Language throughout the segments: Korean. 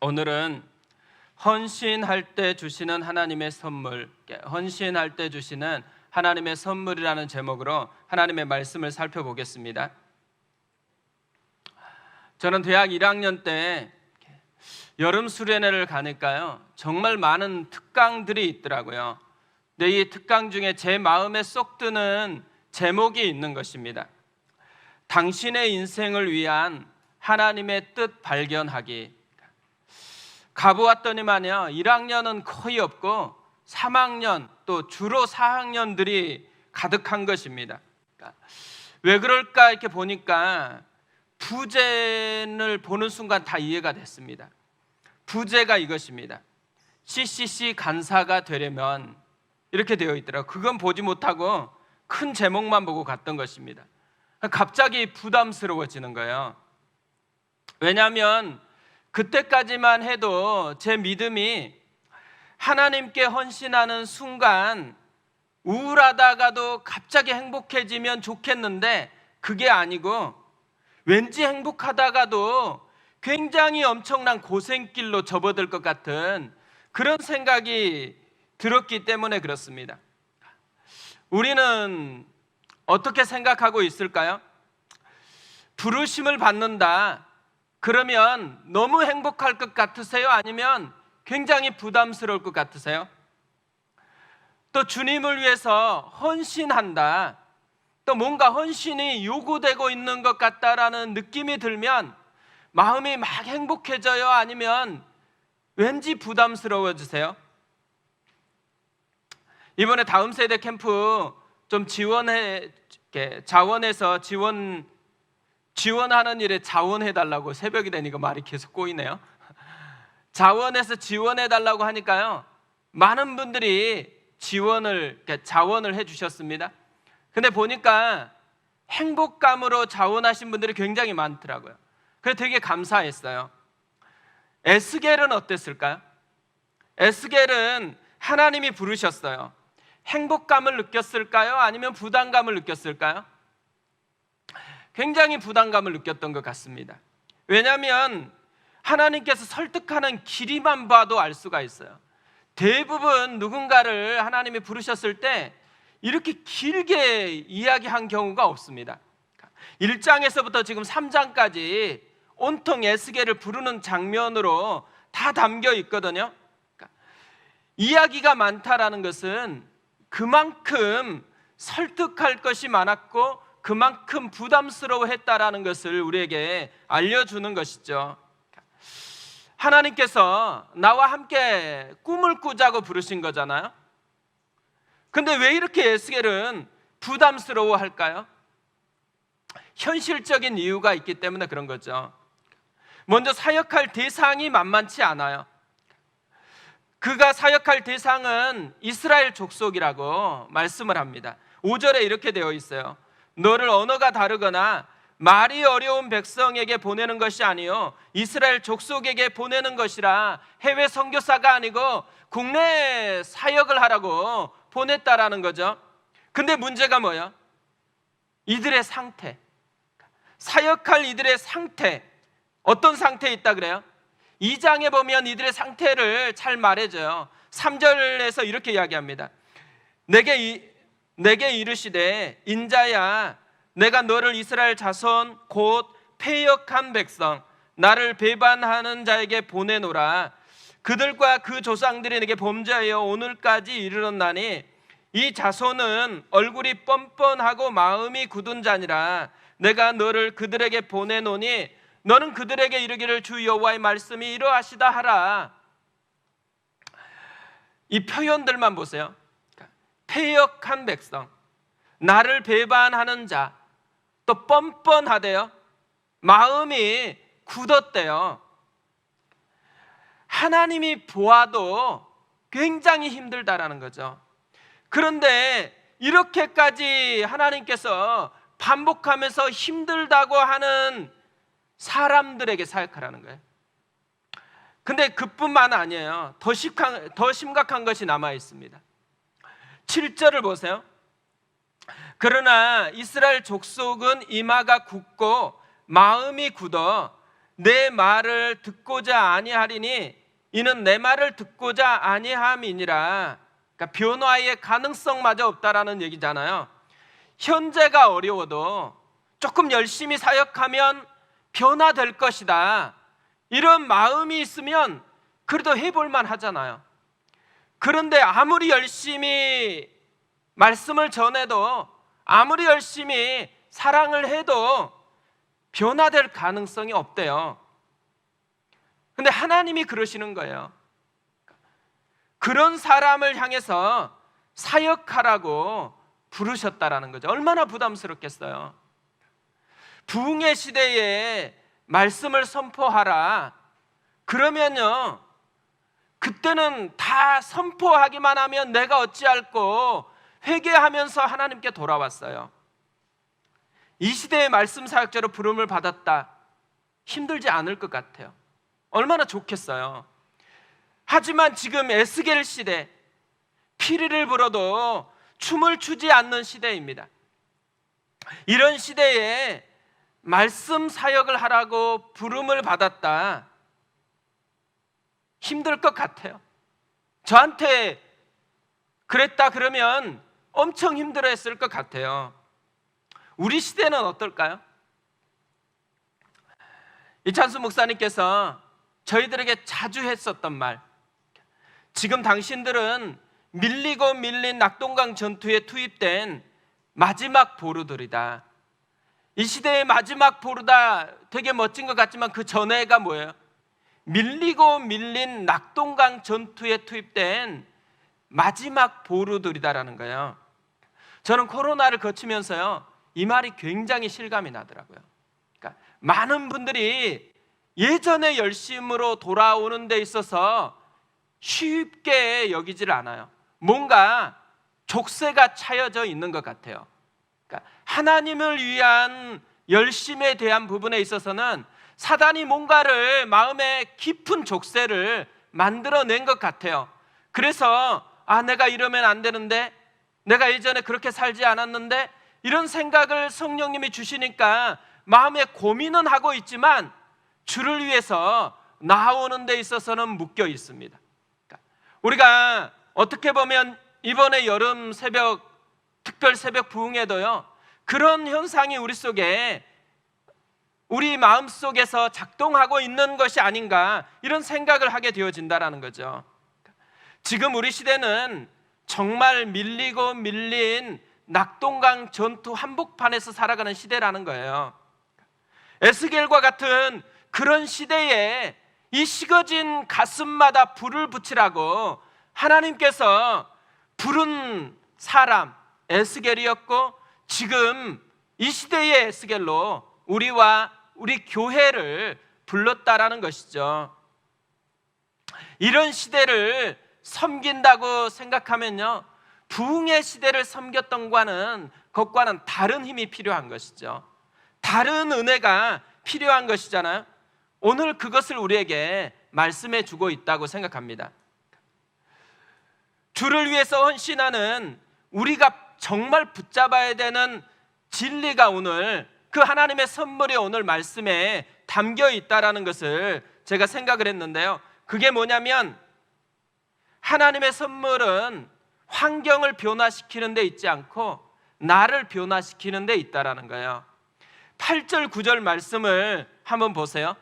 오늘은 헌신할 때 주시는 하나님의 선물, 헌신할 때 주시는 하나님의 선물이라는 제목으로 하나님의 말씀을 살펴보겠습니다. 저는 대학 1학년 때 여름 수련회를 가니까요, 정말 많은 특강들이 있더라고요. 근데 이 특강 중에 제 마음에 쏙 드는 제목이 있는 것입니다. 당신의 인생을 위한 하나님의 뜻 발견하기. 가보았더니만요, 1학년은 거의 없고 3학년 또 주로 4학년들이 가득한 것입니다. 왜 그럴까 이렇게 보니까 부제를 보는 순간 다 이해가 됐습니다. 부제가 이것입니다. CCC 간사가 되려면 이렇게 되어 있더라고요. 그건 보지 못하고 큰 제목만 보고 갔던 것입니다. 갑자기 부담스러워지는 거예요. 왜냐하면 그때까지만 해도 제 믿음이 하나님께 헌신하는 순간 우울하다가도 갑자기 행복해지면 좋겠는데 그게 아니고 왠지 행복하다가도 굉장히 엄청난 고생길로 접어들 것 같은 그런 생각이 들었기 때문에 그렇습니다. 우리는 어떻게 생각하고 있을까요? 부르심을 받는다. 그러면 너무 행복할 것 같으세요? 아니면 굉장히 부담스러울 것 같으세요? 또 주님을 위해서 헌신한다. 또 뭔가 헌신이 요구되고 있는 것 같다라는 느낌이 들면 마음이 막 행복해져요? 아니면 왠지 부담스러워지세요? 이번에 다음 세대 캠프 좀 자원해서 지원하는 일에 자원해달라고, 새벽이 되니까 말이 계속 꼬이네요. 자원해서 지원해달라고 하니까요, 많은 분들이 자원을 해주셨습니다. 근데 보니까 행복감으로 자원하신 분들이 굉장히 많더라고요. 그래서 되게 감사했어요. 에스겔은 어땠을까요? 에스겔은 하나님이 부르셨어요. 행복감을 느꼈을까요? 아니면 부담감을 느꼈을까요? 굉장히 부담감을 느꼈던 것 같습니다. 왜냐하면 하나님께서 설득하는 길이만 봐도 알 수가 있어요. 대부분 누군가를 하나님이 부르셨을 때 이렇게 길게 이야기한 경우가 없습니다. 1장에서부터 지금 3장까지 온통 에스겔을 부르는 장면으로 다 담겨 있거든요. 이야기가 많다라는 것은 그만큼 설득할 것이 많았고 그만큼 부담스러워했다라는 것을 우리에게 알려주는 것이죠. 하나님께서 나와 함께 꿈을 꾸자고 부르신 거잖아요. 근데 왜 이렇게 에스겔은 부담스러워할까요? 현실적인 이유가 있기 때문에 그런 거죠. 먼저 사역할 대상이 만만치 않아요. 그가 사역할 대상은 이스라엘 족속이라고 말씀을 합니다. 5절에 이렇게 되어 있어요. 너를 언어가 다르거나 말이 어려운 백성에게 보내는 것이 아니요 이스라엘 족속에게 보내는 것이라. 해외 선교사가 아니고 국내 사역을 하라고 보냈다라는 거죠. 근데 문제가 뭐예요? 이들의 상태, 사역할 이들의 상태, 어떤 상태에 있다 그래요? 2장에 보면 이들의 상태를 잘 말해줘요. 3절에서 이렇게 이야기합니다. 내게 이르시되 인자야, 내가 너를 이스라엘 자손 곧 패역한 백성, 나를 배반하는 자에게 보내노라. 그들과 그 조상들이 내게 범죄하여 오늘까지 이르렀나니 이 자손은 얼굴이 뻔뻔하고 마음이 굳은 자니라. 내가 너를 그들에게 보내노니 너는 그들에게 이르기를 주 여호와의 말씀이 이러하시다 하라. 이 표현들만 보세요. 패역한 백성, 나를 배반하는 자, 또 뻔뻔하대요. 마음이 굳었대요. 하나님이 보아도 굉장히 힘들다라는 거죠. 그런데 이렇게까지 하나님께서 반복하면서 힘들다고 하는 사람들에게 사역하라는 거예요. 근데 그뿐만 아니에요. 더 심각한 것이 남아 있습니다. 7절을 보세요. 그러나 이스라엘 족속은 이마가 굳고 마음이 굳어 내 말을 듣고자 아니하리니 이는 내 말을 듣고자 아니함이니라. 그러니까 변화의 가능성마저 없다라는 얘기잖아요. 현재가 어려워도 조금 열심히 사역하면 변화될 것이다, 이런 마음이 있으면 그래도 해볼만 하잖아요. 그런데 아무리 열심히 말씀을 전해도, 아무리 열심히 사랑을 해도 변화될 가능성이 없대요. 근데 하나님이 그러시는 거예요. 그런 사람을 향해서 사역하라고 부르셨다라는 거죠. 얼마나 부담스럽겠어요. 부흥의 시대에 말씀을 선포하라. 그러면요, 그때는 다 선포하기만 하면 내가 어찌할꼬 회개하면서 하나님께 돌아왔어요. 이 시대의 말씀 사역자로 부름을 받았다. 힘들지 않을 것 같아요. 얼마나 좋겠어요. 하지만 지금 에스겔 시대, 피리를 불어도 춤을 추지 않는 시대입니다. 이런 시대에 말씀 사역을 하라고 부름을 받았다. 힘들 것 같아요. 저한테 그랬다 그러면 엄청 힘들어했을 것 같아요. 우리 시대는 어떨까요? 이찬수 목사님께서 저희들에게 자주 했었던 말, 지금 당신들은 밀리고 밀린 낙동강 전투에 투입된 마지막 보루들이다. 이 시대의 마지막 보루다. 되게 멋진 것 같지만 그 전에가 뭐예요? 밀리고 밀린 낙동강 전투에 투입된 마지막 보루들이다라는 거예요. 저는 코로나를 거치면서요, 이 말이 굉장히 실감이 나더라고요. 그러니까 많은 분들이 예전의 열심으로 돌아오는 데 있어서 쉽게 여기지를 않아요. 뭔가 족쇄가 차여져 있는 것 같아요. 그러니까 하나님을 위한 열심에 대한 부분에 있어서는 사단이 뭔가를 마음에 깊은 족쇄를 만들어낸 것 같아요. 그래서 내가 이러면 안 되는데, 내가 예전에 그렇게 살지 않았는데, 이런 생각을 성령님이 주시니까 마음에 고민은 하고 있지만 주를 위해서 나아오는 데 있어서는 묶여 있습니다. 우리가 어떻게 보면 이번에 여름 새벽, 특별 새벽 부흥에도요, 그런 현상이 우리 속에, 우리 마음속에서 작동하고 있는 것이 아닌가, 이런 생각을 하게 되어진다는 거죠. 지금 우리 시대는 정말 밀리고 밀린 낙동강 전투 한복판에서 살아가는 시대라는 거예요. 에스겔과 같은 그런 시대에 이 식어진 가슴마다 불을 붙이라고 하나님께서 부른 사람 에스겔이었고, 지금 이 시대의 에스겔로 우리와 우리 교회를 불렀다라는 것이죠. 이런 시대를 섬긴다고 생각하면요, 부흥의 시대를 섬겼던 것과는 다른 힘이 필요한 것이죠. 다른 은혜가 필요한 것이잖아요. 오늘 그것을 우리에게 말씀해 주고 있다고 생각합니다. 주를 위해서 헌신하는 우리가 정말 붙잡아야 되는 진리가 오늘 그 하나님의 선물이 오늘 말씀에 담겨 있다라는 것을 제가 생각을 했는데요. 그게 뭐냐면, 하나님의 선물은 환경을 변화시키는 데 있지 않고 나를 변화시키는 데 있다라는 거예요. 8절 9절 말씀을 한번 보세요.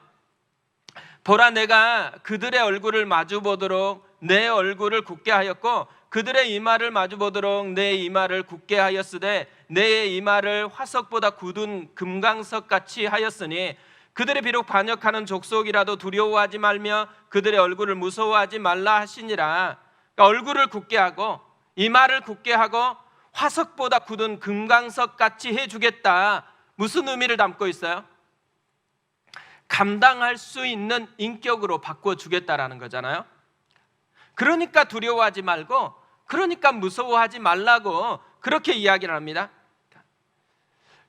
보라, 내가 그들의 얼굴을 마주보도록 내 얼굴을 굳게 하였고 그들의 이마를 마주보도록 내 이마를 굳게 하였으되 내 이마를 화석보다 굳은 금강석같이 하였으니 그들이 비록 반역하는 족속이라도 두려워하지 말며 그들의 얼굴을 무서워하지 말라 하시니라. 그러니까 얼굴을 굳게 하고 이마를 굳게 하고 화석보다 굳은 금강석같이 해주겠다. 무슨 의미를 담고 있어요? 감당할 수 있는 인격으로 바꿔주겠다라는 거잖아요. 그러니까 두려워하지 말고, 그러니까 무서워하지 말라고 그렇게 이야기를 합니다.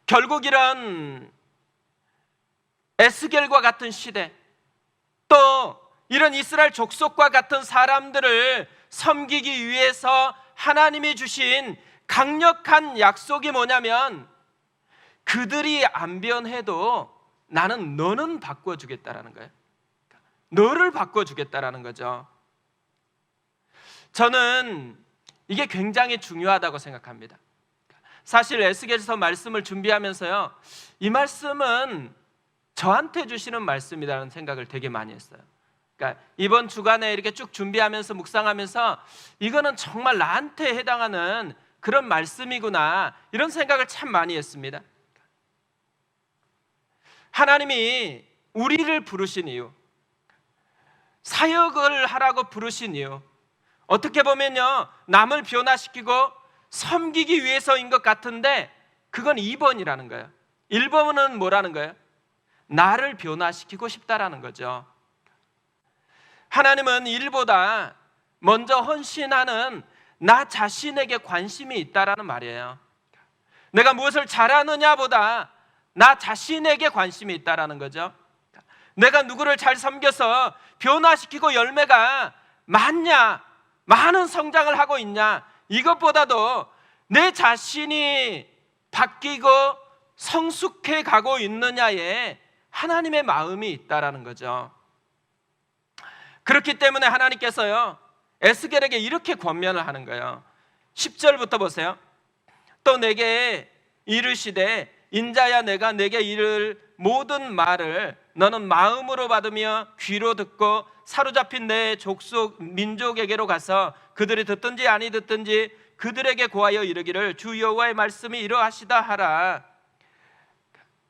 결국 에스겔과 같은 시대, 또 이런 이스라엘 족속과 같은 사람들을 섬기기 위해서 하나님이 주신 강력한 약속이 뭐냐면, 그들이 안 변해도 나는 너는 바꿔주겠다라는 거예요. 너를 바꿔주겠다라는 거죠. 저는 이게 굉장히 중요하다고 생각합니다. 사실 에스겔서 말씀을 준비하면서요, 이 말씀은 저한테 주시는 말씀이라는 생각을 되게 많이 했어요. 그러니까 이번 주간에 이렇게 쭉 준비하면서 묵상하면서 이거는 정말 나한테 해당하는 그런 말씀이구나, 이런 생각을 참 많이 했습니다. 하나님이 우리를 부르신 이유, 사역을 하라고 부르신 이유, 어떻게 보면요, 남을 변화시키고 섬기기 위해서인 것 같은데 그건 2번이라는 거예요. 1번은 뭐라는 거예요? 나를 변화시키고 싶다라는 거죠. 하나님은 일보다 먼저 헌신하는 나 자신에게 관심이 있다라는 말이에요. 내가 무엇을 잘하느냐보다 나 자신에게 관심이 있다라는 거죠. 내가 누구를 잘 섬겨서 변화시키고 열매가 많냐, 많은 성장을 하고 있냐, 이것보다도 내 자신이 바뀌고 성숙해 가고 있느냐에 하나님의 마음이 있다라는 거죠. 그렇기 때문에 하나님께서요, 에스겔에게 이렇게 권면을 하는 거예요. 10절부터 보세요. 또 내게 이르시되 인자야, 내가 내게 이를 모든 말을 너는 마음으로 받으며 귀로 듣고 사로잡힌 내 족속 민족에게로 가서 그들이 듣든지 아니 듣든지 그들에게 고하여 이르기를 주 여호와의 말씀이 이러하시다 하라.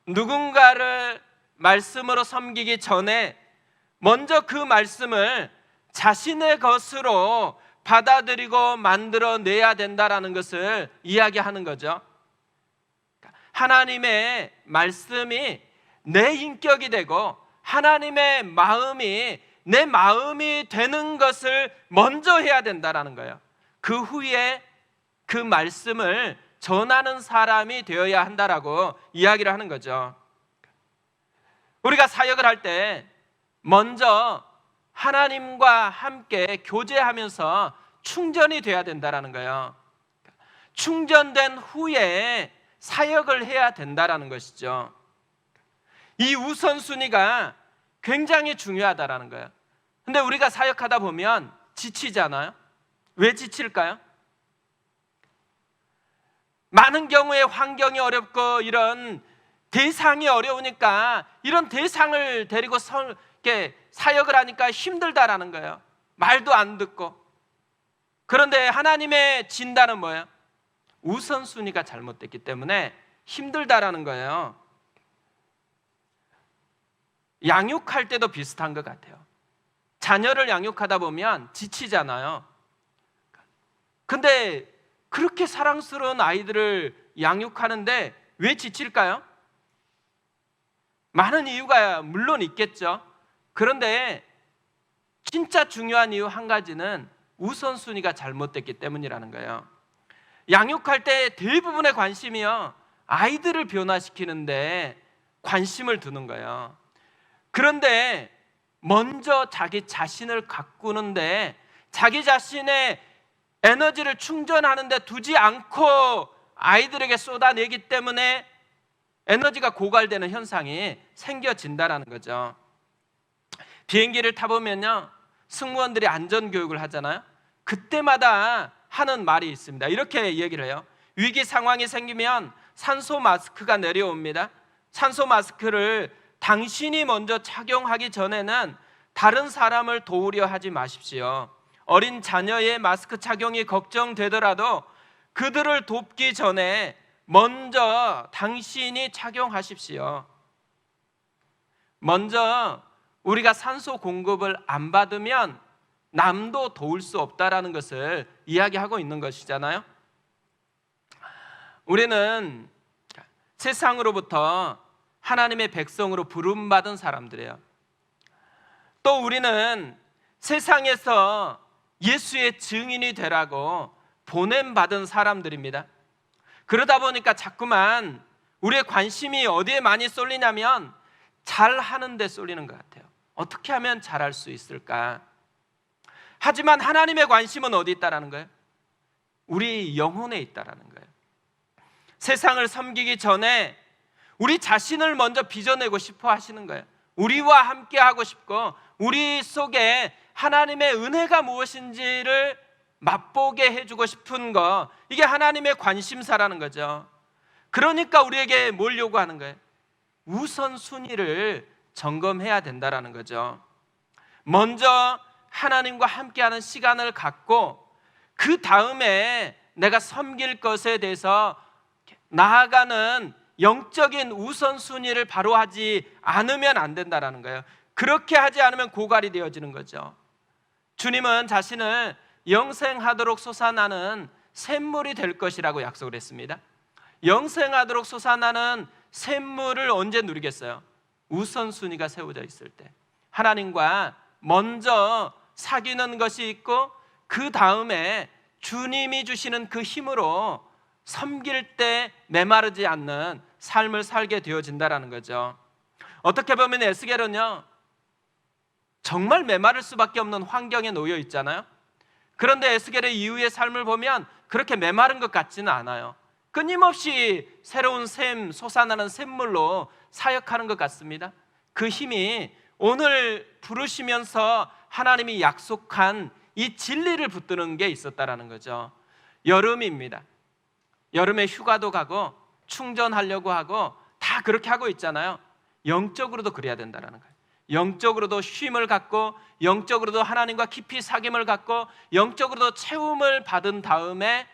누군가를 말씀으로 섬기기 전에 먼저 그 말씀을 자신의 것으로 받아들이고 만들어내야 된다라는 것을 이야기하는 거죠. 하나님의 말씀이 내 인격이 되고 하나님의 마음이 내 마음이 되는 것을 먼저 해야 된다라는 거예요. 그 후에 그 말씀을 전하는 사람이 되어야 한다라고 이야기를 하는 거죠. 우리가 사역을 할 때 먼저 하나님과 함께 교제하면서 충전이 돼야 된다라는 거예요. 충전된 후에 사역을 해야 된다라는 것이죠. 이 우선순위가 굉장히 중요하다라는 거예요. 근데 우리가 사역하다 보면 지치잖아요. 왜 지칠까요? 많은 경우에 환경이 어렵고 이런 대상이 어려우니까 이런 대상을 데리고 사역을 하니까 힘들다라는 거예요. 말도 안 듣고. 그런데 하나님의 진단은 뭐예요? 우선순위가 잘못됐기 때문에 힘들다라는 거예요. 양육할 때도 비슷한 것 같아요. 자녀를 양육하다 보면 지치잖아요. 근데 그렇게 사랑스러운 아이들을 양육하는데 왜 지칠까요? 많은 이유가 물론 있겠죠. 그런데 진짜 중요한 이유 한 가지는 우선순위가 잘못됐기 때문이라는 거예요. 양육할 때 대부분의 관심이요, 아이들을 변화시키는데 관심을 두는 거예요. 그런데 먼저 자기 자신을 가꾸는데, 자기 자신의 에너지를 충전하는데 두지 않고 아이들에게 쏟아내기 때문에 에너지가 고갈되는 현상이 생겨진다라는 거죠. 비행기를 타보면요, 승무원들이 안전교육을 하잖아요. 그때마다 하는 말이 있습니다. 이렇게 얘기를 해요. 위기 상황이 생기면 산소 마스크가 내려옵니다. 산소 마스크를 당신이 먼저 착용하기 전에는 다른 사람을 도우려 하지 마십시오. 어린 자녀의 마스크 착용이 걱정되더라도 그들을 돕기 전에 먼저 당신이 착용하십시오. 먼저 우리가 산소 공급을 안 받으면 남도 도울 수 없다라는 것을 이야기하고 있는 것이잖아요. 우리는 세상으로부터 하나님의 백성으로 부름받은 사람들이에요. 또 우리는 세상에서 예수의 증인이 되라고 보냄받은 사람들입니다. 그러다 보니까 자꾸만 우리의 관심이 어디에 많이 쏠리냐면 잘하는 데 쏠리는 것 같아요. 어떻게 하면 잘할 수 있을까? 하지만 하나님의 관심은 어디 있다라는 거예요? 우리 영혼에 있다라는 거예요. 세상을 섬기기 전에 우리 자신을 먼저 빚어내고 싶어 하시는 거예요. 우리와 함께 하고 싶고 우리 속에 하나님의 은혜가 무엇인지를 맛보게 해주고 싶은 거, 이게 하나님의 관심사라는 거죠. 그러니까 우리에게 뭘 요구하는 거예요? 우선순위를 점검해야 된다라는 거죠. 먼저 하나님과 함께하는 시간을 갖고 그 다음에 내가 섬길 것에 대해서 나아가는 영적인 우선순위를 바로 하지 않으면 안 된다라는 거예요. 그렇게 하지 않으면 고갈이 되어지는 거죠. 주님은 자신을 영생하도록 솟아나는 샘물이 될 것이라고 약속을 했습니다. 영생하도록 솟아나는 샘물을 언제 누리겠어요? 우선순위가 세워져 있을 때, 하나님과 먼저 사귀는 것이 있고 그 다음에 주님이 주시는 그 힘으로 섬길 때 메마르지 않는 삶을 살게 되어진다라는 거죠. 어떻게 보면 에스겔은요, 정말 메마를 수밖에 없는 환경에 놓여 있잖아요. 그런데 에스겔의 이후의 삶을 보면 그렇게 메마른 것 같지는 않아요. 끊임없이 새로운 샘, 솟아나는 샘물로 사역하는 것 같습니다. 그 힘이 오늘 부르시면서 하나님이 약속한 이 진리를 붙드는 게 있었다라는 거죠. 여름입니다. 여름에 휴가도 가고 충전하려고 하고 다 그렇게 하고 있잖아요. 영적으로도 그래야 된다는 거예요. 영적으로도 쉼을 갖고 영적으로도 하나님과 깊이 사귐을 갖고 영적으로도 채움을 받은 다음에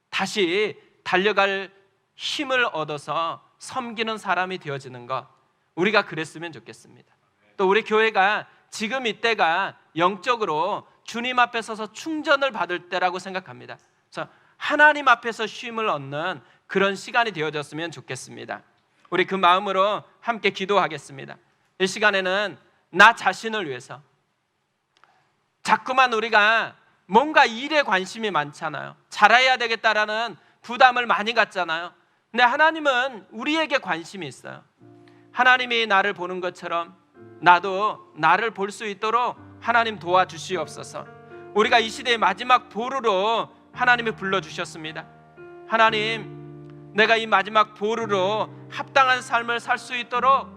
다시 달려갈 힘을 얻어서 섬기는 사람이 되어지는 것, 우리가 그랬으면 좋겠습니다. 또 우리 교회가 지금 이때가 영적으로 주님 앞에 서서 충전을 받을 때라고 생각합니다. 그래서 하나님 앞에서 쉼을 얻는 그런 시간이 되어졌으면 좋겠습니다. 우리 그 마음으로 함께 기도하겠습니다. 이 시간에는 나 자신을 위해서, 자꾸만 우리가 뭔가 일에 관심이 많잖아요. 잘해야 되겠다라는 부담을 많이 갖잖아요. 근데 하나님은 우리에게 관심이 있어요. 하나님이 나를 보는 것처럼 나도 나를 볼 수 있도록 하나님 도와주시옵소서. 우리가 이 시대의 마지막 보루로 하나님이 불러주셨습니다. 하나님, 내가 이 마지막 보루로 합당한 삶을 살 수 있도록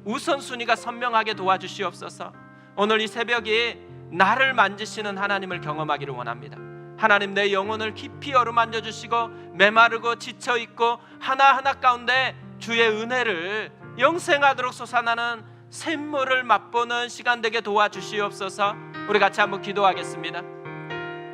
우선순위가 선명하게 도와주시옵소서. 오늘 이 새벽이 나를 만지시는 하나님을 경험하기를 원합니다. 하나님, 내 영혼을 깊이 어루만져 주시고 메마르고 지쳐있고 하나하나 가운데 주의 은혜를 영생하도록 솟아나는 샘물을 맛보는 시간 되게 도와주시옵소서. 우리 같이 한번 기도하겠습니다.